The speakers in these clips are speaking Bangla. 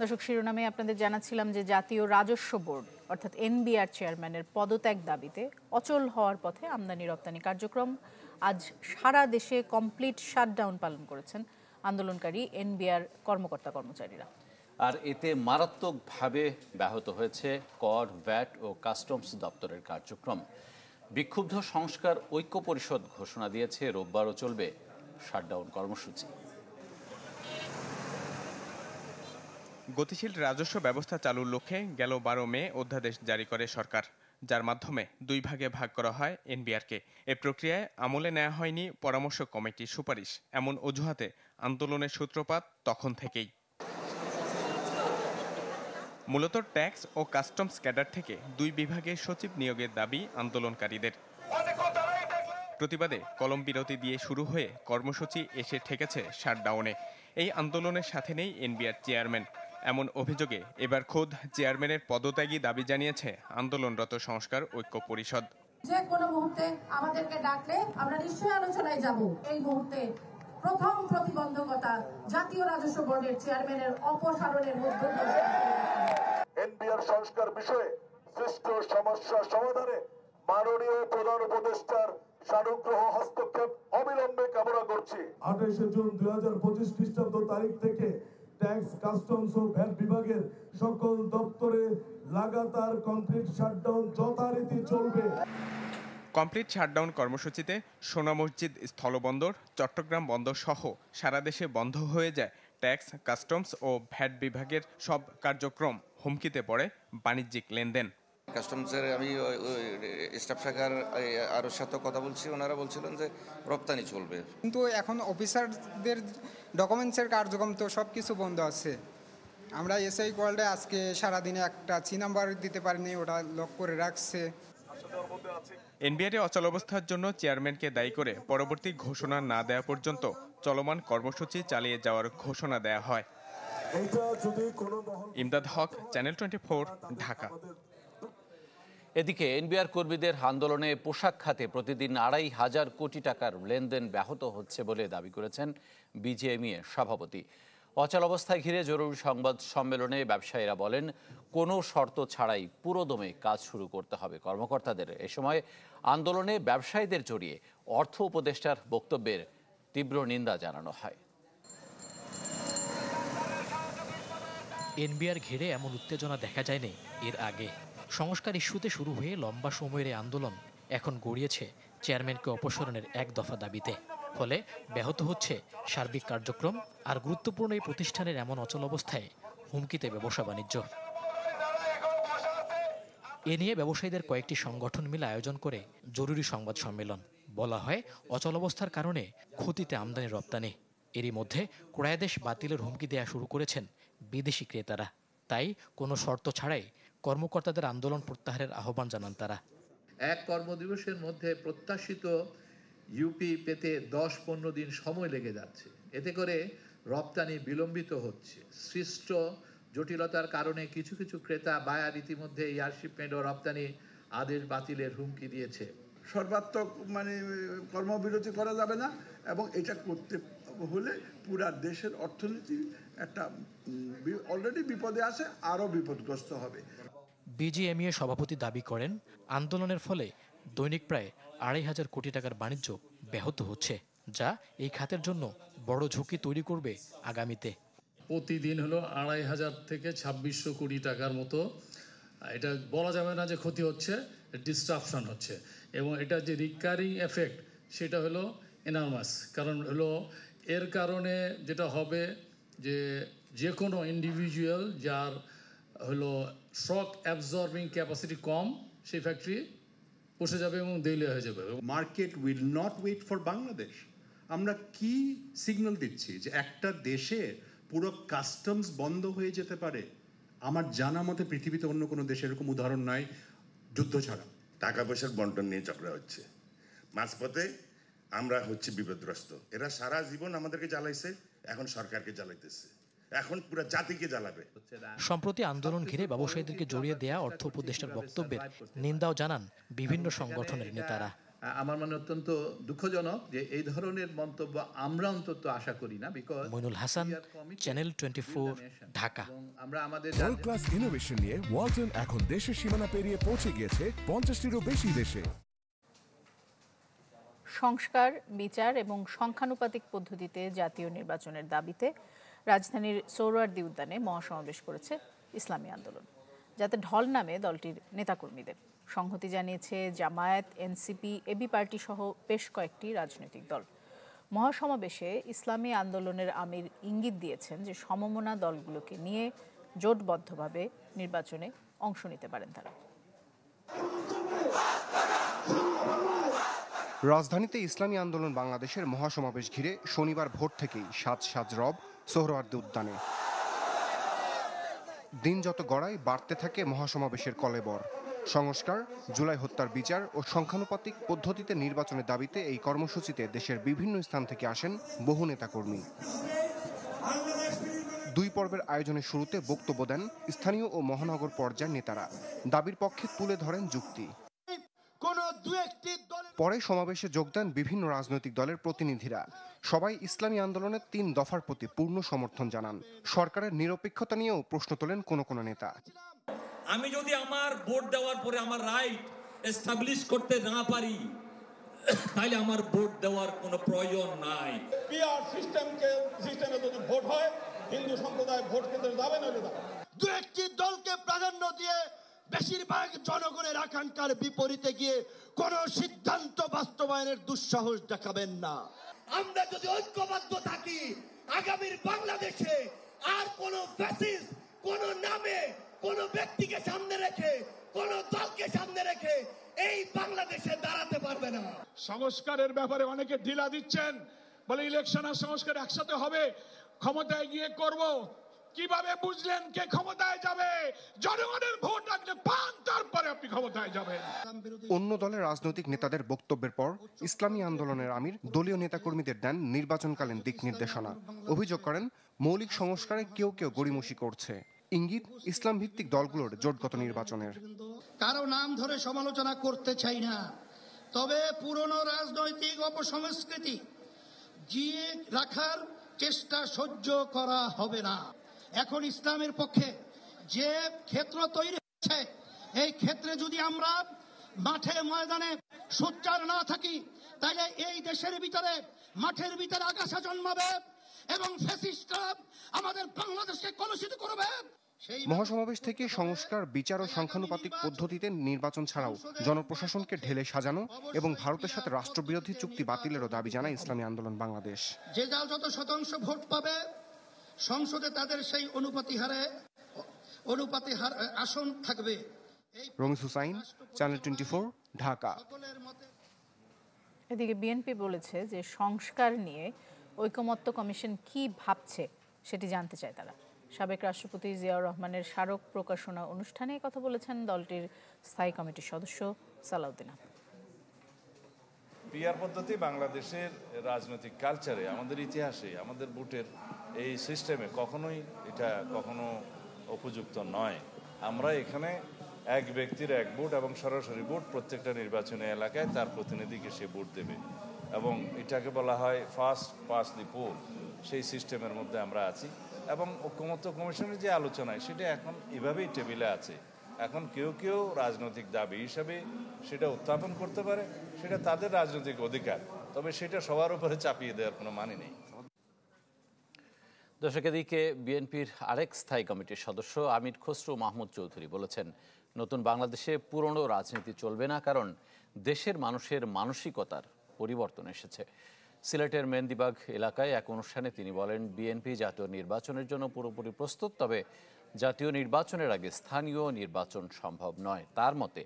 দর্শক, শিরোনামে আপনাদের জানাচ্ছিলাম যে জাতীয় রাজস্ব বোর্ড অর্থাৎ এনবিআর চেয়ারম্যানের পদত্যাগ দাবিতে অচল হওয়ার পথে আমদানি রপ্তানি কার্যক্রম। আজ সারা দেশে কমপ্লিট শাটডাউন পালন করেছেন আন্দোলনকারী এনবিআর কর্মকর্তা কর্মচারীরা। আর এতে মারাত্মকভাবে ব্যাহত হয়েছে কর, ভ্যাট ও কাস্টমস দপ্তরের কার্যক্রম। বিক্ষুব্ধ সংস্কার ঐক্য পরিষদ ঘোষণা দিয়েছে রোববারও চলবে শাটডাউন কর্মসূচি। গতিশীল রাজস্ব ব্যবস্থা চালুর লক্ষ্যে গেল 12 মে অধ্যাদেশ জারি করে সরকার, যার মাধ্যমে 2 ভাগে ভাগ করা হয় এনবিআরকে। এ প্রক্রিয়ায় আমলে নেওয়া হয়নি পরামর্শ কমিটির সুপারিশ, এমন অজুহাতে আন্দোলনের সূত্রপাত তখন থেকেই। মূলত ট্যাক্স ও কাস্টমস ক্যাডার থেকে 2 বিভাগে সচিব নিয়োগের দাবি আন্দোলনকারীদের। প্রতিবাদে কলম বিরতি দিয়ে শুরু হয়ে কর্মসূচি এসে ঠেকেছে শাটডাউনে। এই আন্দোলনের সাথে নেই এনবিআর চেয়ারম্যান, এমন অভিযোগে এবার খোদ চেয়ারম্যানের পদত্যাগী দাবি জানিয়েছে আন্দোলনরত সংস্কার ঐক্য পরিষদ। যে কোনো মুহূর্তে আমাদেরকে ডাকলে আমরা নিশ্চয়ই আলোচনায় যাব। এই মুহূর্তে প্রথম প্রতিবন্ধকতা জাতীয় রাজস্ব বোর্ডের চেয়ারম্যানের অপসারণের মধ্য দিয়ে এনবিআর সংস্কার বিষয়ে সৃষ্ট সমস্যা সমাধানে মাননীয় প্রধান উপদেষ্টার সানুগ্রহ হস্তক্ষেপ অবিলম্বে কামনা করছি। 28 জুন 2025 খ্রিস্টাব্দ তারিখ থেকে ট্যাক্স, কাস্টমস ও ভ্যাট বিভাগের সকল দপ্তরে লাগাতার কমপ্লিট শাটডাউন যথারীতি চলবে। কমপ্লিট শাটডাউন কর্মসূচিতে সোনা মসজিদ স্থলবন্দর, চট্টগ্রাম বন্দর সহ সারা দেশে বন্ধ হয়ে যায় ট্যাক্স, কাস্টমস ও ভ্যাট বিভাগের সব কার্যক্রম। হুমকিতে পড়ে বাণিজ্যিক লেনদেন। কাস্টমসের আমি স্টাফ শাখার আরও সাথে কথা বলছি, ওনারা বলছিলেন যে রপ্তানি চলবে, কিন্তু এখন অফিসারদের ডকুমেন্টসের কার্যক্রম তো সব কিছু বন্ধ আছে। আমরা এসআই ওয়ার্ল্ডে আজকে সারাদিনে একটা চি নাম্বার দিতে পারিনি, ওটা লক করে রাখছে। এনবিআরে অচল অবস্থার জন্য চেয়ারম্যানকে দায়ী করে পরবর্তী ঘোষণা না দেওয়া পর্যন্ত চলমান কর্মসূচি চালিয়ে যাওয়ার ঘোষণা দেয়া হয়। ইমদাদ হক, চ্যানেল 24, ঢাকা। এদিকে এনবিআর কর্মীদের আন্দোলনে পোশাক খাতে প্রতিদিন 2,500 কোটি টাকার লেনদেন ব্যাহত হচ্ছে বলে দাবি করেছেন বিজিএমইএ সভাপতি। অচল অবস্থায় ঘিরে জরুরি সংবাদ সম্মেলনে ব্যবসায়ীরা বলেন, কোনো শর্ত ছাড়াই পুরোদমে কাজ শুরু করতে হবে কর্মকর্তাদের। এ সময় আন্দোলনে ব্যবসায়ীদের জড়িয়ে অর্থ উপদেষ্টার বক্তব্যের তীব্র নিন্দা জানানো হয়। এনবিআর ঘিরে এমন উত্তেজনা দেখা যায়নি এর আগে। সংস্কার ইস্যুতে শুরু হয়ে লম্বা সময়ের আন্দোলন এখন গড়িয়েছে চেয়ারম্যানকে অপসারণের এক দফা দাবিতে। ফলে ব্যাহত হচ্ছে সার্বিক কার্যক্রম। আর গুরুত্বপূর্ণ এই প্রতিষ্ঠানের এমন অচল অবস্থায় হুমকিতে ব্যবসা বাণিজ্য। এ নিয়ে ব্যবসায়ীদের কয়েকটি সংগঠন মিলে আয়োজন করে জরুরি সংবাদ সম্মেলন। বলা হয়, অচল অবস্থার কারণে ক্ষতিতে আমদানি রপ্তানি। এরই মধ্যে ক্রয়াদেশ বাতিলের হুমকি দেওয়া শুরু করেছেন বিদেশি ক্রেতারা। তাই কোনো শর্ত ছাড়াই কর্মকর্তাদের আন্দোলন প্রত্যাহারের আহ্বান জানান তারা। এক কর্মদিবসের মধ্যে প্রত্যাশিত ইউপি পেতে 10-15 দিন সময় লেগে যাচ্ছে। এতে করে রপ্তানি বিলম্বিত হচ্ছে। সৃষ্ট জটিলতার কারণে কিছু কিছু ক্রেতা বায়ার ইতিমধ্যে এয়ার শিপমেন্ট ও রপ্তানি আদেশ বাতিলের হুমকি দিয়েছে। সর্বাত্মক কর্মবিরতি করা যাবে না, এবং এটা করতে হলে পুরা দেশের অর্থনীতি একটা অলরেডি বিপদে আছে, আরও বিপদগ্রস্ত হবে। বিজিএমইএ সভাপতি দাবি করেন, আন্দোলনের ফলে দৈনিক প্রায় 2,500 কোটি টাকার বাণিজ্য ব্যাহত হচ্ছে, যা এই খাতের জন্য বড় ঝুঁকি তৈরি করবে আগামীতে। প্রতিদিন হলো 2,500 থেকে 2,600 কোটি টাকার মতো। এটা বলা যাবে না যে ক্ষতি হচ্ছে, ডিস্ট্রাকশন হচ্ছে, এবং এটা যে রিকারিং এফেক্ট সেটা হলো এনার্মাস। কারণ হলো এর কারণে যেটা হবে যে কোনো ইন্ডিভিজুয়াল যার হলো শক অ্যাবজর্বিং ক্যাপাসিটি কম, সেই ফ্যাক্টরি বসে যাবে এবং দেউলিয়া হয়ে যাবে। Market will not wait for Bangladesh. আমরা কি সিগন্যাল দিচ্ছি যে একটা দেশে পুরো কাস্টমস বন্ধ হয়ে যেতে পারে? আমার জানা মতে পৃথিবীতে অন্য কোনো দেশে এরকম উদাহরণ নাই যুদ্ধ ছাড়া। টাকা পয়সার বন্টন নিয়ে ঝগড়া হচ্ছে, মাঝপথে আমরা হচ্ছে বিপদগ্রস্ত। এরা সারা জীবন আমাদেরকে জ্বালাইছে, এখন সরকারকে জ্বালাইতেছে, এখন পুরো জাতিকে জ্বালাবে। সম্প্রতি আন্দোলন ঘিরে ব্যবসায়ীদেরকে জড়িয়ে দেয়া অর্থ উপদেষ্টার বক্তব্যের নিন্দাও জানান বিভিন্ন সংগঠনের নেতারা। আমার মনে অত্যন্ত দুঃখজনক যে এই ধরনের মন্তব্য আমরা অন্তত আশা করি না। Because Mainul Hasan, channel 24, Dhaka. আমরা আমাদের ওয়ার্ল্ড ক্লাস ইনোভেশন নিয়ে ওয়ালটন এখন দেশের সীমানা পেরিয়ে পৌঁছে গিয়েছে 50টিরও বেশি দেশে। সংস্কার, বিচার এবং সংখ্যানুপাতিক পদ্ধতিতে জাতীয় নির্বাচনের দাবিতে রাজধানীর সোহরাওয়ার্দী উদ্যানে মহাসমাবেশ করেছে ইসলামী আন্দোলন, যাতে ঢল নামে দলটির নেতাকর্মীদের। সংহতি জানিয়েছে জামায়াত, এনসিপি, এবি পার্টি সহ বেশ কয়েকটি রাজনৈতিক দল। মহাসমাবেশে ইসলামী আন্দোলনের আমির ইঙ্গিত দিয়েছেন যে সমমনা দলগুলোকে নিয়ে জোটবদ্ধভাবে নির্বাচনে অংশ নিতে পারেন তারা। রাজধানীতে ইসলামী আন্দোলন বাংলাদেশের মহাসমাবেশ ঘিরে শনিবার ভোর থেকেই সাজ রব সোহরাওয়ার্দী উদ্যানে। দিন যত গড়ায় বাড়তে থাকে মহাসমাবেশের কলেবর। সংস্কার, জুলাই হত্যার বিচার ও সংখ্যানুপাতিক পদ্ধতিতে নির্বাচনের দাবিতে এই কর্মসূচিতে দেশের বিভিন্ন স্থান থেকে আসেন বহু নেতাকর্মী। 2 পর্বের আয়োজনের শুরুতে বক্তব্য দেন স্থানীয় ও মহানগর পর্যায়ের নেতারা। দাবির পক্ষে তুলে ধরেন যুক্তি। পরে সমাবেশে যোগ দেন বিভিন্ন রাজনৈতিক দলের প্রতিনিধিরা। সবাই ইসলামী আন্দোলনের 3 দফার প্রতি পূর্ণ সমর্থন জানান। সরকারের নিরপেক্ষতা নিয়েও প্রশ্ন তোলেন কোন নেতা। আমি যদি আমার ভোট দেওয়ার পরে আমার রাইট এস্টাবলিশ করতে না পারি, তাহলে আমার ভোট দেওয়ার কোনো প্রয়োজন নাই। পিআর সিস্টেমে যদি ভোট হয়, হিন্দু সম্প্রদায় ভোট কেন্দ্রে যাবে না। 2-1টি দলকে প্রাধান্য দিয়ে বেশিরভাগ জনগণের আকাঙ্ক্ষার বিপরীতে গিয়ে কোন সিদ্ধান্ত বাস্তবায়নের দুঃসাহস দেখাবেন না। আমরা যদি ঐক্যবদ্ধ থাকি, আগামীর বাংলাদেশে আর কোন ফ্যাসিস্ট কোন নামে কোন ব্যক্তিকে সামনে রেখে কোন দলকে সামনে রেখে এই বাংলাদেশে দাঁড়াতে পারবে না। সংস্কারের ব্যাপারে অনেকে ঢিলা দিচ্ছেন, বলে ইলেকশন আর সংস্কার একসাথে হবে, ক্ষমতায় গিয়ে করব। কিভাবে বুঝলেন কে ক্ষমতায় যাবে? জনগণের ভোট লাগলে 5 টার্ম পরে আপনি ক্ষমতায় যাবেন। অন্য দলের রাজনৈতিক নেতাদের বক্তব্যের পর ইসলামী আন্দোলনের আমির দলীয় নেতাকর্মীদের দেন নির্বাচনকালীন দিক নির্দেশনা। অভিযোগ করেন মৌলিক সংস্কারে কেউ গড়িমসি করছে। ইঙ্গিত ইসলাম ভিত্তিক দলগুলোর জোটগত নির্বাচনের। কারো নাম ধরে সমালোচনা করতে চাই না, তবে পুরনো রাজনৈতিক অপসংস্কৃতি জিয়ে রাখার চেষ্টা সহ্য করা হবে না। এখন ইসলামের পক্ষে যে ক্ষেত্র তৈরি হচ্ছে, এই ক্ষেত্রে যদি আমরা মাঠে ময়দানে সোচ্চার না থাকি, তাহলে এই দেশের ভিতরে মাঠের ভিতরে আগাছা জন্মাবে এবং ফ্যাসিস্টরা আমাদের বাংলাদেশকে কলুষিত করবে। মহাসমাবেশ থেকে সংস্কার, বিচার ও সংখ্যানুপাতিক পদ্ধতিতে নির্বাচন ছাড়াও জনপ্রশাসনকে ঢেলে সাজানো এবং ভারতের সাথে রাষ্ট্রবিরোধী চুক্তি বাতিলেরও দাবি জানায় ইসলামী আন্দোলন বাংলাদেশ। যে দল যত শতাংশ ভোট পাবে সংসদে তাদের সেই অনুপাতে আসন থাকবে। রমিজ হুসাইন, চ্যানেল 24, ঢাকা। এদিকে বিএনপি বলেছে যে সংস্কার নিয়ে ঐকমত্য কমিশন কি ভাবছে সেটি জানতে চায় তারা। সাবেক রাষ্ট্রপতি জিয়াউর রহমানের স্মারক প্রকাশনা অনুষ্ঠানে কথা বলেছেন দলটির স্থায়ী কমিটির সদস্য সালাউদ্দিন আহমেদ। পিআর পদ্ধতি বাংলাদেশের রাজনৈতিক কালচারে, আমাদের ইতিহাসে, আমাদের ভোটের এই সিস্টেমে কখনো উপযুক্ত নয়। আমরা এখানে এক ব্যক্তির এক ভোট এবং সরাসরি ভোট প্রত্যেকটা নির্বাচনী এলাকায় তার প্রতিনিধিকে সে ভোট দেবে এবং এটাকে বলা হয় ফার্স্ট পাস্ট দি পোল। সেই সিস্টেমের মধ্যে আমরা আছি এবং ঐকমত্য কমিশনের যে আলোচনায় সেটা এখন এভাবেই টেবিলে আছে। এখন কেউ রাজনৈতিক দাবি হিসাবে সেটা উত্থাপন করতে পারে, সেটা তাদের রাজনৈতিক অধিকার, তবে সেটা সবার উপরে চাপিয়ে দেওয়ার কোনো মানে নেই। দর্শক, এদিকে বিএনপির আরেক স্থায়ী কমিটির সদস্য আমির খসরু মাহমুদ চৌধুরী বলেছেন, নতুন বাংলাদেশে পুরনো রাজনীতি চলবে না, কারণ দেশের মানুষের মানসিকতার পরিবর্তন এসেছে। সিলেটের মেহেন্দিবাগ এলাকায় এক অনুষ্ঠানে তিনি বলেন, বিএনপি জাতীয় নির্বাচনের জন্য পুরোপুরি প্রস্তুত, তবে জাতীয় নির্বাচনের আগে স্থানীয় নির্বাচন সম্ভব নয়। তার মতে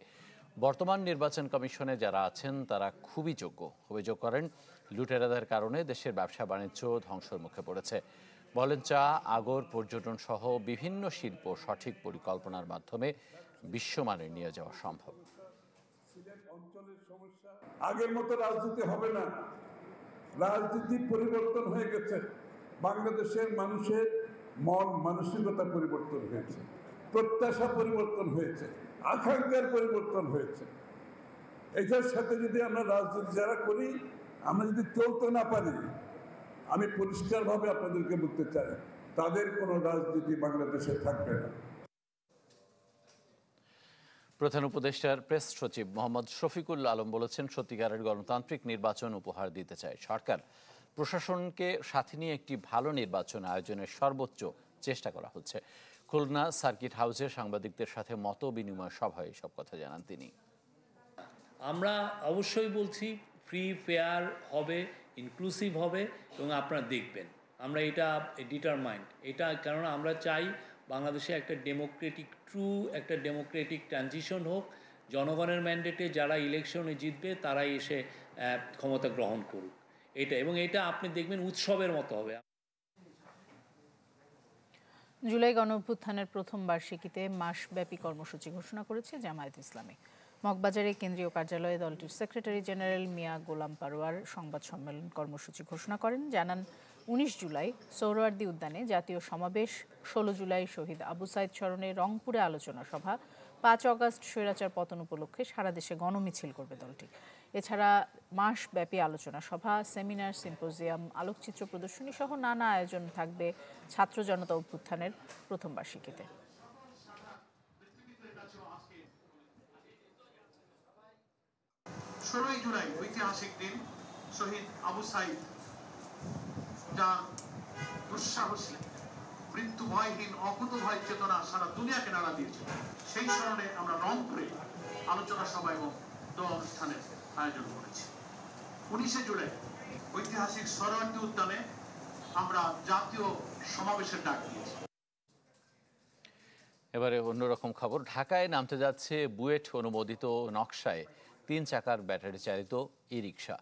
বর্তমান নির্বাচন কমিশনে যারা আছেন তারা খুবই যোগ্য। অভিযোগ করেন, লুটেরাদের কারণে দেশের ব্যবসা বাণিজ্য ধ্বংসের মুখে পড়েছে। বলেন, চা, আগর, পর্যটন সহ বিভিন্ন শিল্প সঠিক পরিকল্পনার মাধ্যমে বিশ্বমানে নিয়ে যাওয়া সম্ভব। আগের মতো রাজনীতি হবে না, রাজনীতি পরিবর্তন হয়ে গেছে। বাংলাদেশের মানুষের মন মানসিকতা পরিবর্তন হয়েছে, প্রত্যাশা পরিবর্তন হয়েছে, আকাঙ্ক্ষার পরিবর্তন হয়েছে। এটার সাথে যদি আমরা রাজনীতি যারা করি, আমরা যদি চলতে না পারি, আমি পরিষ্কারভাবে আপনাদেরকে বলতে চাই, তাদের কোনো রাজনীতি বাংলাদেশে থাকবে না। প্রধান উপদেষ্টার প্রেস সচিব মোহাম্মদ শফিকুল আলম বলেছেন, সত্যিকারের গণতান্ত্রিক নির্বাচন উপহার দিতে চায় সরকার। প্রশাসনকে সাথে নিয়ে একটি ভালো নির্বাচন আয়োজনের সর্বোচ্চ চেষ্টা করা হচ্ছে। খুলনা সার্কিট হাউসে সাংবাদিকদের সাথে মত বিনিময় সভায় এসব কথা জানান তিনি। আমরা অবশ্যই বলছি ফ্রি ফেয়ার হবে, ইনক্লুসিভ হবে এবং আপনারা দেখবেন আমরা এটা ডিটারমাইন্ড, এটা কারণ আমরা চাই বাংলাদেশে একটা একটা ডেমোক্রেটিক ট্রানজিশন হোক, জনগণের ম্যান্ডেটে যারা ইলেকশনে জিতবে তারাই এসে ক্ষমতা গ্রহণ করুক, এটা এবং এটা আপনি দেখবেন উৎসবের মতো হবে। জুলাই গণঅভ্যুত্থানের প্রথম বার্ষিকীতে মাসব্যাপী কর্মসূচি ঘোষণা করেছে জামায়াত ইসলামী। মগবাজারে কেন্দ্রীয় কার্যালয়ে দলটির সেক্রেটারি জেনারেল মিয়া গোলাম পারোয়ার সংবাদ সম্মেলন কর্মসূচি ঘোষণা করেন। জানান 19 জুলাই সোহরাওয়ার্দী উদ্যানে জাতীয় সমাবেশ, 16 জুলাই শহীদ আবু সাইদ স্মরণে রংপুরে আলোচনা সভা, 5 অগাস্ট স্বৈরাচার পতন উপলক্ষে সারা দেশে গণমিছিল করবে দলটি। এছাড়া মাসব্যাপী আলোচনা সভা, সেমিনার, সিম্পোজিয়াম, আলোকচিত্র প্রদর্শনী সহ নানা আয়োজন থাকবে ছাত্র জনতা অভ্যুত্থানের প্রথম বার্ষিকীতে। 16 জুলাই ঐতিহাসিক দিন, শহীদ আবু সাইদ যার দুঃসাহসী মৃত্যু ভয়হীন অকুত ভয় চেতনা সারা দুনিয়াকে নাড়া দিয়েছে, সেই স্মরণে আমরা রংপুরে আলোচনা সভা এবং দোয়া অনুষ্ঠানের আয়োজন করেছি। 19 জুলাই ঐতিহাসিক সোহরাওয়ার্দী উদ্যানে আমরা জাতীয় সমাবেশের ডাক দিয়েছি। এবারে অন্যরকম খবর, ঢাকায় নামতে যাচ্ছে বুয়েট অনুমোদিত নকশায় 3 চাকার ব্যাটারি চালিত ই রিক্সা।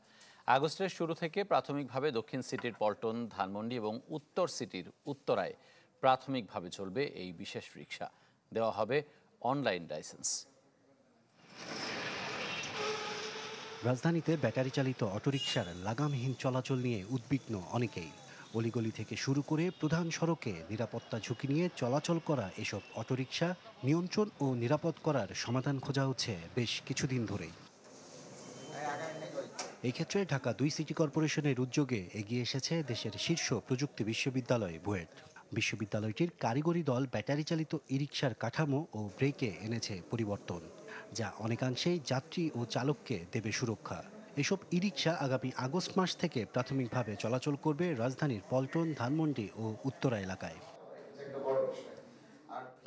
আগস্টের শুরু থেকে প্রাথমিকভাবে দক্ষিণ সিটির পল্টন, ধানমন্ডি এবং উত্তর সিটির উত্তরায় প্রাথমিকভাবে চলবে এই বিশেষ রিক্সা। দেওয়া হবে অনলাইন লাইসেন্স। রাজধানীতে ব্যাটারি চালিত অটোরিকশার লাগামহীন চলাচল নিয়ে উদ্বিগ্ন অনেকেই। অলিগলি থেকে শুরু করে প্রধান সড়কে নিরাপত্তা ঝুঁকি নিয়ে চলাচল করা এসব অটোরিকশা নিয়ন্ত্রণ ও নিরাপদ করার সমাধান খোঁজা হচ্ছে বেশ কিছুদিন ধরেই। এই ক্ষেত্রে ঢাকা 2 সিটি কর্পোরেশনের উদ্যোগে এগিয়ে এসেছে দেশের শীর্ষ প্রযুক্তি বিশ্ববিদ্যালয় বুয়েট। বিশ্ববিদ্যালয়টির কারিগরি দল ব্যাটারি চালিত ই রিকশার কাঠামো ও ব্রেকে এনেছে পরিবর্তন, যা অনেকাংশেই যাত্রী ও চালককে দেবে সুরক্ষা। এসব ই রিকশা আগামী আগস্ট মাস থেকে প্রাথমিকভাবে চলাচল করবে রাজধানীর পল্টন, ধানমন্ডি ও উত্তরা এলাকায়।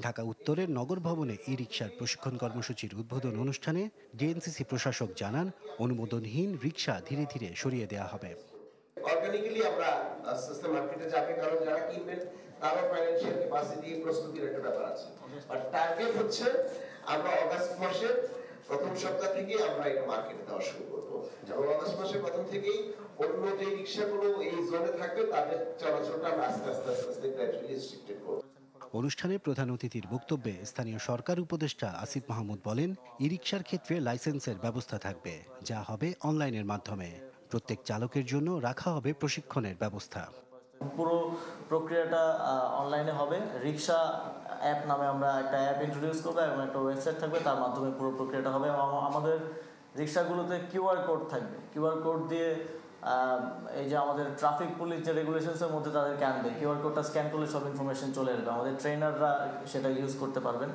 ঢাকা উত্তরের নগর ভবনে ই রিকশার প্রশিক্ষণ কর্মসূচির উদ্বোধন অনুষ্ঠানে ডিএনসিসি প্রশাসক জানান, অনুমোদনহীন রিকশা ধীরে ধীরে সরিয়ে দেওয়া হবে। অর্গানিক্যালি আমরা আস্তে আস্তে মার্কেটে যাবে, কারণ যারা কিনবেন তারও ফাইন্যান্সিয়াল ক্যাপাসিটি, প্রস্তুতির একটা ব্যাপার আছে। আর টার্গেট হচ্ছে আমরা অগাস্ট মাসের প্রথম সপ্তাহ থেকে আমরা এটা মার্কেটে দেওয়া শুরু করবো, এবং অগাস্ট মাসের প্রথম থেকেই অন্য যে রিকশাগুলো এই জোনে থাকবে তাদের চলাচলটা আমরা আস্তে আস্তে আস্তে আস্তে গ্র্যাজুয়ালি রেস্ট্রিক্টেড করবো। অনুষ্ঠানে প্রধান অতিথির বক্তব্যে স্থানীয় সরকার উপদেষ্টা আসিফ মাহমুদ বলেন, ই রিকশার ক্ষেত্রে লাইসেন্সের ব্যবস্থা থাকবে, যা হবে অনলাইনের মাধ্যমে। প্রত্যেক চালকের জন্য রাখা হবে প্রশিক্ষণের ব্যবস্থা। পুরো প্রক্রিয়াটা অনলাইনে হবে। রিকশা অ্যাপ নামে আমরা একটা অ্যাপ ইন্ট্রোডিউস করবো এবং একটা ওয়েবসাইট থাকবে, তার মাধ্যমে পুরো প্রক্রিয়াটা হবে। আমাদের রিকশাগুলোতে কিউআর কোড থাকবে। কিউআর কোড দিয়ে এই যে আমাদের ট্রাফিক পুলিশ যে রেগুলেশনসের মধ্যে তাদেরকে আনবে, কিউআর কোডটা স্ক্যান করলে সব ইনফরমেশন চলে আসবে, আমাদের ট্রেনাররা সেটা ইউজ করতে পারবেন।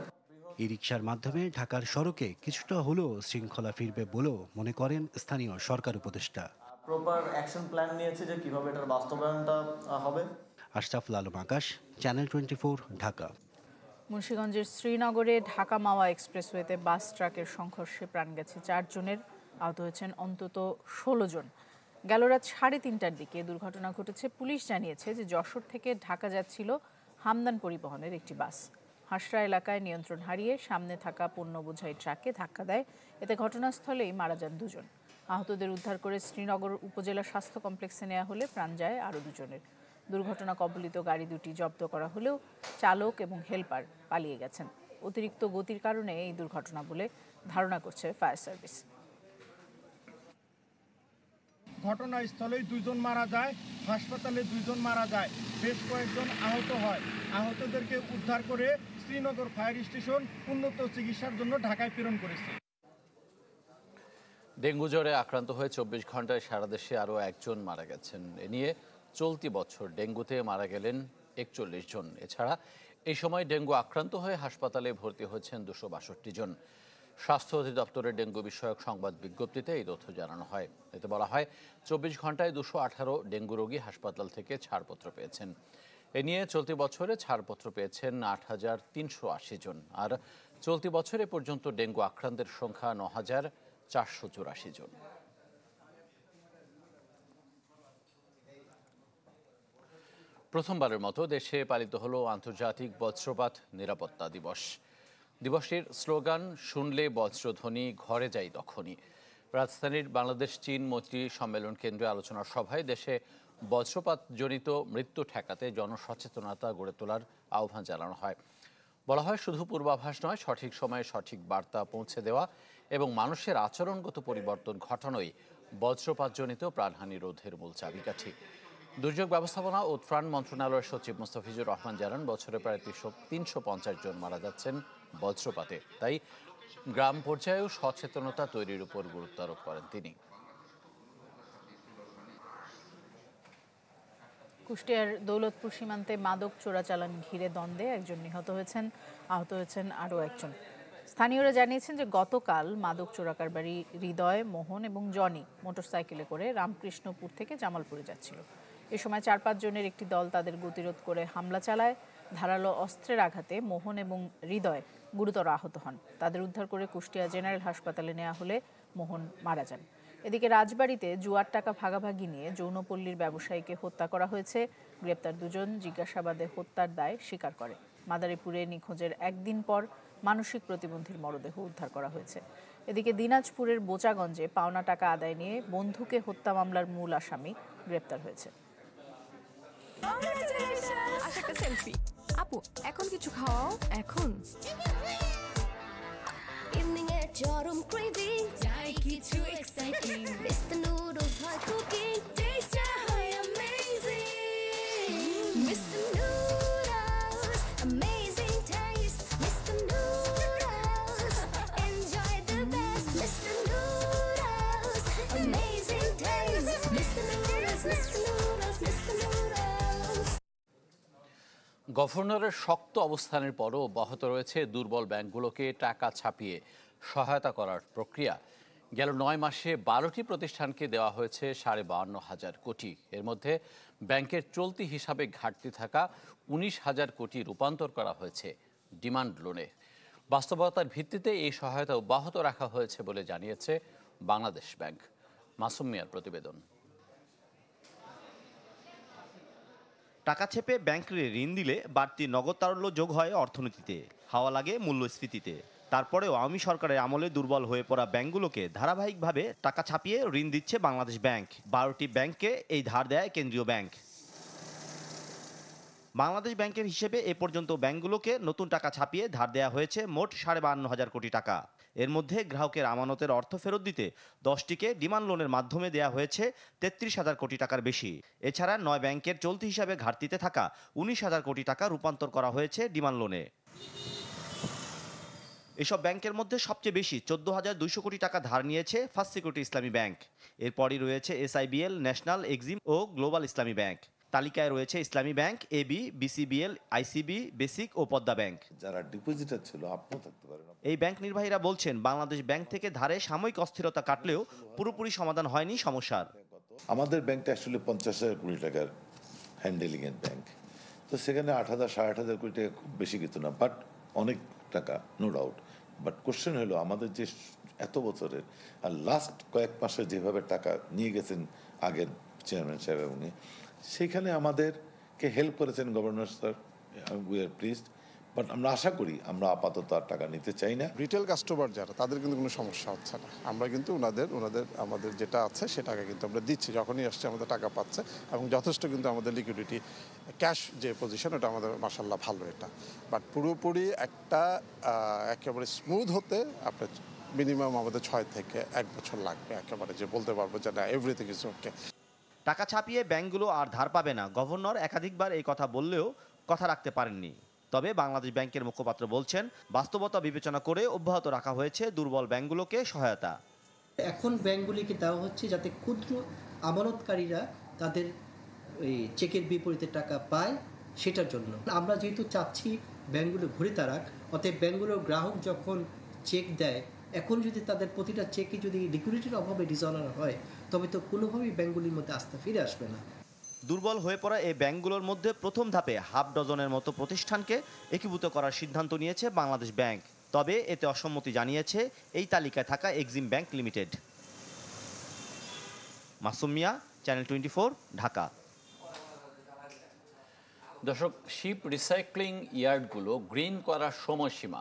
ই রিকশার মাধ্যমে ঢাকার সড়কে কিছুটা হলেও শৃঙ্খলা ফিরবে বলেও মনে করেন স্থানীয় সরকার উপদেষ্টা। প্রপার অ্যাকশন প্ল্যান নিয়েছে যে কিভাবে এটার বাস্তবায়নটা হবে। আশরাফুল আলম আকাশ, চ্যানেল 24, ঢাকা। মুন্সিগঞ্জের শ্রীনগরে ঢাকা মাওয়া এক্সপ্রেসওয়েতে বাস ট্রাকের সংঘর্ষে প্রাণ গেছে 4 জনের, আহত হয়েছেন অন্তত 16 জন। গেল রাত 3:30টার দিকে দুর্ঘটনা ঘটেছে। পুলিশ জানিয়েছে যে যশোর থেকে ঢাকা যাচ্ছিল হামদান পরিবহনের একটি বাস। হাসরা এলাকায় নিয়ন্ত্রণ হারিয়ে সামনে থাকা পণ্য বোঝাই ট্রাকে ধাক্কা দেয়। এতে ঘটনাস্থলেই মারা যান 2 জন। আহতদের উদ্ধার করে শ্রীনগর উপজেলা স্বাস্থ্য কমপ্লেক্সে নেওয়া হলে প্রাণ যায় আরও 2 জনের। দুর্ঘটনা কবলিত গাড়ি দুটি জব্দ করা হলেও চালক এবং হেলপার পালিয়ে গেছেন। অতিরিক্ত গতির কারণে এই দুর্ঘটনা বলে ধারণা করছে ফায়ার সার্ভিস। ঘটনাস্থলেই 2 জন মারা যায়, হাসপাতালে 2 জন মারা যায়, বেশ কয়েকজন আহত হয়। আহতদেরকে উদ্ধার করে শ্রীনগর ফায়ার স্টেশন উন্নত চিকিৎসার জন্য ঢাকায় প্রেরণ করেছে। ডেঙ্গু জ্বরে আক্রান্ত হয়ে 24 ঘন্টায় সারা দেশে আরও একজন মারা গেছেন। এ নিয়ে চলতি বছর ডেঙ্গুতে মারা গেলেন 41 জন। এছাড়া এই সময় ডেঙ্গু আক্রান্ত হয়ে হাসপাতালে ভর্তি হয়েছেন 262 জন। স্বাস্থ্য অধিদপ্তরের ডেঙ্গু বিষয়ক সংবাদ বিজ্ঞপ্তিতে এই তথ্য জানানো হয়। এতে বলা হয় 24 ঘন্টায় 218 ডেঙ্গু রোগী হাসপাতাল থেকে ছাড়পত্র পেয়েছেন। এ নিয়ে চলতি বছরে ছাড়পত্র পেয়েছেন 8,380 জন। আর চলতি বছরে পর্যন্ত ডেঙ্গু আক্রান্তের সংখ্যা 9,484 জন। প্রথমবারের মতো দেশে পালিত হলো আন্তর্জাতিক বজ্রপাত নিরাপত্তা দিবস। দিবসটির স্লোগান শুনলে বজ্রধ্বনি, ঘরে যাই তখনই। রাজধানীর বাংলাদেশ চীন মৈত্রী সম্মেলন কেন্দ্রে আলোচনা সভায় দেশে বজ্রপাতজনিত মৃত্যু ঠেকাতে জনসচেতনতা গড়ে তোলার আহ্বান জানানো হয়। বলা হয়, শুধু পূর্বাভাস নয়, সঠিক সময়ে সঠিক বার্তা পৌঁছে দেওয়া এবং মানুষের আচরণগত পরিবর্তন ঘটানোই বজ্রপাতজনিত প্রাণহানি রোধের মূল চাবিকাঠি। দুর্যোগ ব্যবস্থাপনা ও ত্রাণ মন্ত্রণালয়ের সচিব মোস্তাফিজুর রহমান জানান, বছরে প্রায় 350 জন মারা যাচ্ছেন বজ্রপাতে। তাই গ্রাম পর্যায়েও সচেতনতা তৈরির উপর গুরুত্ব আরোপ করেন তিনি। কুষ্টিয়ার দৌলতপুর সীমান্তে মাদক চোরাচালান ঘিরে দ্বন্দ্বে একজন নিহত হয়েছেন, আহত হয়েছেন আরও একজন। স্থানীয়রা জানিয়েছেন যে গতকাল মাদক চোরাকারবারি হৃদয়, মোহন এবং জনি মোটরসাইকেলে করে রামকৃষ্ণপুর থেকে জামালপুরে যাচ্ছিল। এ সময় 4-5 জনের একটি দল তাদের গতিরোধ করে হামলা চালায়। ধারালো অস্ত্রের আঘাতে মোহন এবং হৃদয় গুরুতর আহত হন। তাদের উদ্ধার করে কুষ্টিয়া জেনারেল হাসপাতালে নেওয়া হলে মোহন মারা যান। এদিকে রাজবাড়ীতে জুয়ার টাকা ভাগাভাগি নিয়ে যৌনপল্লীর ব্যবসায়ীকে হত্যা করা হয়েছে। গ্রেপ্তার 2 জন জিজ্ঞাসাবাদে হত্যার দায় স্বীকার করে। মাদারীপুরে নিখোঁজের একদিন পর মানসিক প্রতিবন্ধীর মরদেহ উদ্ধার করা হয়েছে। এদিকে দিনাজপুরের বোচাগঞ্জে পাওনা টাকা আদায় নিয়ে বন্ধুকে হত্যা মামলার মূল আসামি গ্রেপ্তার হয়েছে। সেলফি আপু, এখন কিছু খাওয়াও। এখন ইভিনিং এ চরম ক্রেভিং, চাই কিছু এক্সাইটিং। মিস্টার নুডলস হয় কুকিং, টেস্ট হয় amazing. Mr Noodles, amazing taste. Mr Noodles, enjoy the best. Mr Noodles, amazing taste. Mr Noodles, Mr Noodles, Mr Noodles. গভর্নরের শক্ত অবস্থানের পরও অব্যাহত রয়েছে দুর্বল ব্যাংকগুলোকে টাকা ছাপিয়ে সহায়তা করার প্রক্রিয়া। গেল 9 মাসে 12টি প্রতিষ্ঠানকে দেওয়া হয়েছে 52,500 কোটি। এর মধ্যে ব্যাংকের চলতি হিসাবে ঘাটতি থাকা 19,000 কোটি রূপান্তর করা হয়েছে ডিমান্ড লোনে। বাস্তবতার ভিত্তিতে এই সহায়তা অব্যাহত রাখা হয়েছে বলে জানিয়েছে বাংলাদেশ ব্যাংক। মাসুম মিয়ার প্রতিবেদন। টাকা ছেপে ব্যাংকে ঋণ দিলে বাড়তি নগদ তারল্য যোগ হয় অর্থনীতিতে, হাওয়া লাগে মূল্যস্ফীতিতে। তারপরেও আওয়ামী সরকারের আমলে দুর্বল হয়ে পড়া ব্যাংকগুলোকে ধারাবাহিকভাবে টাকা ছাপিয়ে ঋণ দিচ্ছে বাংলাদেশ ব্যাংক। 12টি ব্যাংককে এই ধার দেয় কেন্দ্রীয় ব্যাংক। বাংলাদেশ ব্যাংকের হিসেবে এ পর্যন্ত ব্যাংকগুলোকে নতুন টাকা ছাপিয়ে ধার দেওয়া হয়েছে মোট 52,500 কোটি টাকা। এর মধ্যে গ্রাহকের আমানতের অর্থ ফেরত দিতে 10টিকে ডিমান্ড লোনের মাধ্যমে দেওয়া হয়েছে 33,000 কোটি টাকার বেশি। এছাড়া 9 ব্যাংকের চলতি হিসাবে ঘাটতিতে থাকা 19,000 কোটি টাকা রূপান্তর করা হয়েছে ডিমান্ড লোনে। এসব ব্যাংকের মধ্যে সবচেয়ে বেশি 14,200 কোটি টাকা ধার নিয়েছে ফার্স্ট সিকিউরিটি ইসলামী ব্যাংক। এরপরই রয়েছে SIBL, ন্যাশনাল, এক্সিম ও গ্লোবাল ইসলামী ব্যাংক। তালিকায় রয়েছে Islami Bank, AB, BCBL, ICB, Basic ও পদ্মা ব্যাংক। যারা ডিপোজিটার ছিল আপনিও থাকতে পারেন। এই ব্যাংক নির্বাহীরা বলছেন, বাংলাদেশ ব্যাংক থেকে ধারে সাময়িক অস্থিরতা কাটলেও পুরোপুরি সমাধান হয়নি সমস্যার। আমাদের ব্যাংকটা অ্যাকচুয়ালি 50,000 কোটি টাকার হ্যান্ডেলিং এর ব্যাংক, তো সেখানে 8,000 8,500 কোটি টাকা খুব বেশি কিছু না, বাট অনেক টাকা, নো ডাউট। বাট কোশ্চেন হলো আমাদের যে এত বছরের আর লাস্ট কয়েক মাসে যেভাবে টাকা নিয়ে গেছেন আগের চেয়ারম্যান সাহেব, উনি সেখানে আমাদেরকে হেল্প করেছেন governor sir, we are pleased. But আমরা আশা করি আমরা আপাতত আর টাকা নিতে চাই না। রিটেল কাস্টমার যারা, তাদের কিন্তু কোনো সমস্যা হচ্ছে না। আমরা কিন্তু ওনাদের আমাদের যেটা আছে সেটাকে কিন্তু আমরা দিচ্ছি, যখনই আসছে আমাদের টাকা পাচ্ছে, এবং যথেষ্ট কিন্তু আমাদের লিকুইডিটি ক্যাশ যে পজিশন, ওটা আমাদের মাশাআল্লাহ ভালো। এটা বাট পুরোপুরি একটা একেবারে স্মুথ হতে আপনার মিনিমাম আমাদের 6 থেকে 1 বছর লাগবে, একেবারে যে বলতে পারবো যে না এভরিথিং ইজ ওকে। টাকা ছাপিয়ে ব্যাংকগুলো আর ধার পাবে না, গভর্নর একাধিকবার এই কথা বললেও কথা রাখতে পারেননি। তবে বাংলাদেশ ব্যাংকের মুখপাত্র বলছেন, বাস্তবতা বিবেচনা করে অব্যাহত রাখা হয়েছে দুর্বল ব্যাংকগুলোকে সহায়তা। এখন ব্যাংকগুলিকে দেওয়া হচ্ছে যাতে ক্ষুদ্র আমানতকারীরা তাদের এই চেকের বিপরীতে টাকা পায়, সেটার জন্য। আমরা যেহেতু চাচ্ছি ব্যাংকগুলো ঘুরে দাঁড়াক, অতএব ব্যাংকগুলোর গ্রাহক যখন চেক দেয়, এখন যদি তাদের প্রতিটা চেকে যদি লিকুইডিটির অভাবে ডিসঅনার হয়, তবে তো কোনোভাবেই ব্যাংকগুলির মধ্যে আস্থা ফিরে আসবে না। দুর্বল হয়ে পড়া এই ব্যাংকগুলোর মধ্যে প্রথম ধাপে হাফ ডজনের মতো প্রতিষ্ঠানকে একীভূত করার সিদ্ধান্ত নিয়েছে বাংলাদেশ ব্যাংক। তবে এতে অসম্মতি জানিয়েছে এই তালিকায় থাকা এক্সিম ব্যাংক লিমিটেড। মাসুম মিয়া, চ্যানেল 24, ঢাকা। দর্শক, শিপ রিসাইক্লিং ইয়ার্ডগুলো গ্রিন করার সময়সীমা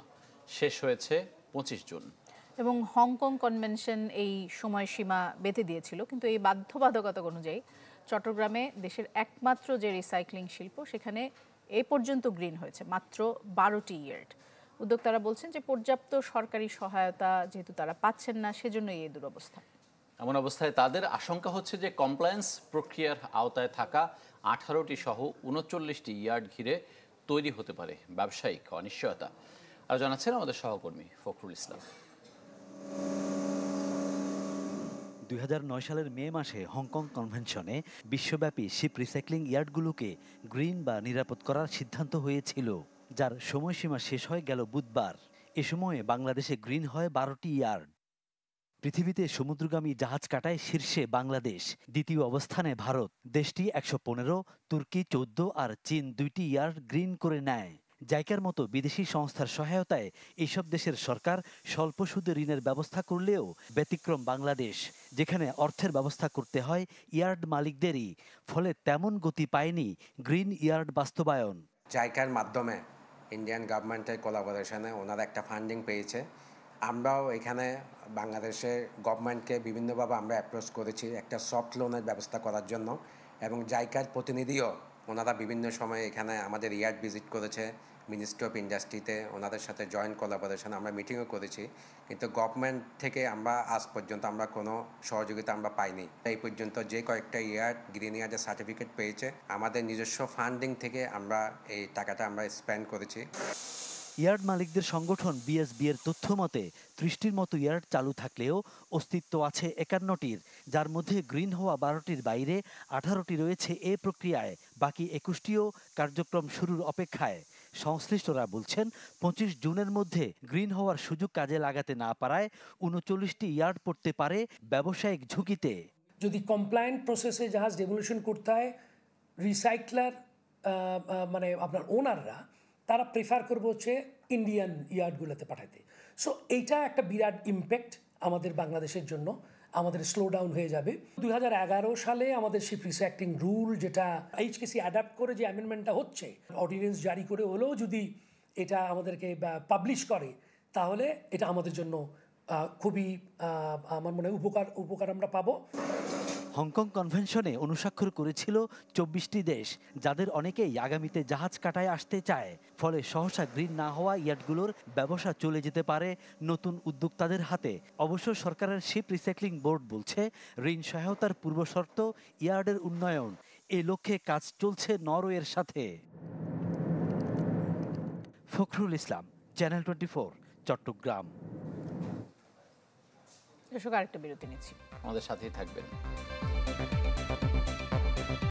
শেষ হয়েছে 25 জুন এবং হংকং কনভেনশন এই সময়সীমা বেঁধে দিয়েছিল, কিন্তু এই বাধ্যবাধকতা অনুযায়ী চট্টগ্রামে দেশের একমাত্র যে রিসাইক্লিং শিল্প, সেখানে এ পর্যন্ত গ্রিন হয়েছে মাত্র 12টি ইয়ার্ড। উদ্যোক্তারা বলছেন যে পর্যাপ্ত সরকারি সহায়তা যেহেতু তারা পাচ্ছেন না, সেজন্যই এই দুরবস্থা। এমন অবস্থায় তাদের আশঙ্কা হচ্ছে যে কমপ্লায়েন্স প্রক্রিয়ার আওতায় থাকা 18টি সহ 39টি ইয়ার্ড ঘিরে তৈরি হতে পারে ব্যবসায়িক অনিশ্চয়তা। আর জানাচ্ছেন আমাদের সহকর্মী ফখরুল ইসলাম। 2009 সালের মে মাসে হংকং কনভেনশনে বিশ্বব্যাপী শিপ রিসাইক্লিং ইয়ার্ডগুলোকে গ্রিন বা নিরাপদ করার সিদ্ধান্ত হয়েছিল, যার সময়সীমা শেষ হয় গেল বুধবার। এ সময়ে বাংলাদেশে গ্রিন হয় 12টি ইয়ার্ড। পৃথিবীতে সমুদ্রগামী জাহাজ কাটায় শীর্ষে বাংলাদেশ, দ্বিতীয় অবস্থানে ভারত। দেশটি 115, তুর্কি 14 আর চীন 2টি ইয়ার্ড গ্রিন করে নেয়। জাইকার মতো বিদেশি সংস্থার সহায়তায় এইসব দেশের সরকার স্বল্প সুদে ঋণের ব্যবস্থা করলেও ব্যতিক্রম বাংলাদেশ, যেখানে অর্থের ব্যবস্থা করতে হয় ইয়ার্ড মালিকদেরই। ফলে তেমন গতি পায়নি গ্রিন ইয়ার্ড বাস্তবায়ন। জাইকার মাধ্যমে ইন্ডিয়ান গভর্নমেন্টের কোলাবোরেশনে ওনারা একটা ফান্ডিং পেয়েছে। আমরাও এখানে বাংলাদেশের গভর্নমেন্টকে বিভিন্নভাবে আমরা অ্যাপ্রোচ করেছি একটা সফট লোনের ব্যবস্থা করার জন্য, এবং জাইকার প্রতিনিধিও ওনারা বিভিন্ন সময় এখানে আমাদের ইয়ার্ড ভিজিট করেছে। মিনিস্ট্রি অফ ইন্ডাস্ট্রিতে ওনাদের সাথে জয়েন্ট কোলাবোরেশন আমরা মিটিংও করেছি, কিন্তু গভর্নমেন্ট থেকে আমরা আজ পর্যন্ত আমরা কোনো সহযোগিতা আমরা পাইনি। এই পর্যন্ত যে কয়েকটা ইয়ার্ড গ্রিন ইয়ার্ডের সার্টিফিকেট পেয়েছে, আমাদের নিজস্ব ফান্ডিং থেকে আমরা এই টাকাটা আমরা স্পেন্ড করেছি। ইয়ার্ড মালিকদের সংগঠন বিএসবি এর তথ্য মতে 30টির মতো ইয়ার্ড চালু থাকলেও অস্তিত্ব আছে 51টির, যার মধ্যে গ্রিন হওয়া 12টির বাইরে 18টি রয়েছে এ প্রক্রিয়ায়। বাকি 21টিও কার্যক্রম শুরুর অপেক্ষায়। সংশ্লিষ্টরা বলছেন 25 জুনের মধ্যে গ্রিন হওয়ার সুযোগ কাজে লাগাতে না পারায় 39টি ইয়ার্ড পড়তে পারে ব্যবসায়িক ঝুঁকিতে। যদি কমপ্লায়েন্ট প্রসেসে জাহাজ ডেমোলিশন করতে হয়, রিসাইক্লার মানে আপনার ওনাররা তারা প্রেফার করবে হচ্ছে ইন্ডিয়ান ইয়ার্ডগুলোতে পাঠাতে। সো এইটা একটা বিরাট ইম্প্যাক্ট আমাদের বাংলাদেশের জন্য, আমাদের স্লো ডাউন হয়ে যাবে। 2011 সালে আমাদের শিপ রিসাইক্লিং রুল, যেটা এইচকেসি অ্যাডাপ্ট করে যে অ্যামেন্ডমেন্টটা হচ্ছে, অর্ডিন্যান্স জারি করে হলেও যদি এটা আমাদেরকে পাবলিশ করে, তাহলে এটা আমাদের জন্য খুবই আমার মনে হয় উপকার আমরা পাবো। হংকং কনভেনশনে অনুস্বাক্ষর করেছিল 24টি দেশ, যাদের অনেকেই আগামীতে জাহাজ কাটায় আসতে চায়। ফলে সহসা গ্রিন না হওয়া ইয়ার্ডগুলোর ব্যবসা চলে যেতে পারে নতুন উদ্যোক্তাদের হাতে। অবশ্য সরকারের শিপ রিসাইক্লিং বোর্ড বলছে, ঋণ সহায়তার পূর্বশর্ত ইয়ার্ডের উন্নয়ন। এই লক্ষ্যে কাজ চলছে নরওয়ের সাথে। ফখরুল ইসলাম, চ্যানেল 24, চট্টগ্রাম। দর্শক, আরেকটা বিরতি নিচ্ছি, আমাদের সাথেই থাকবেন।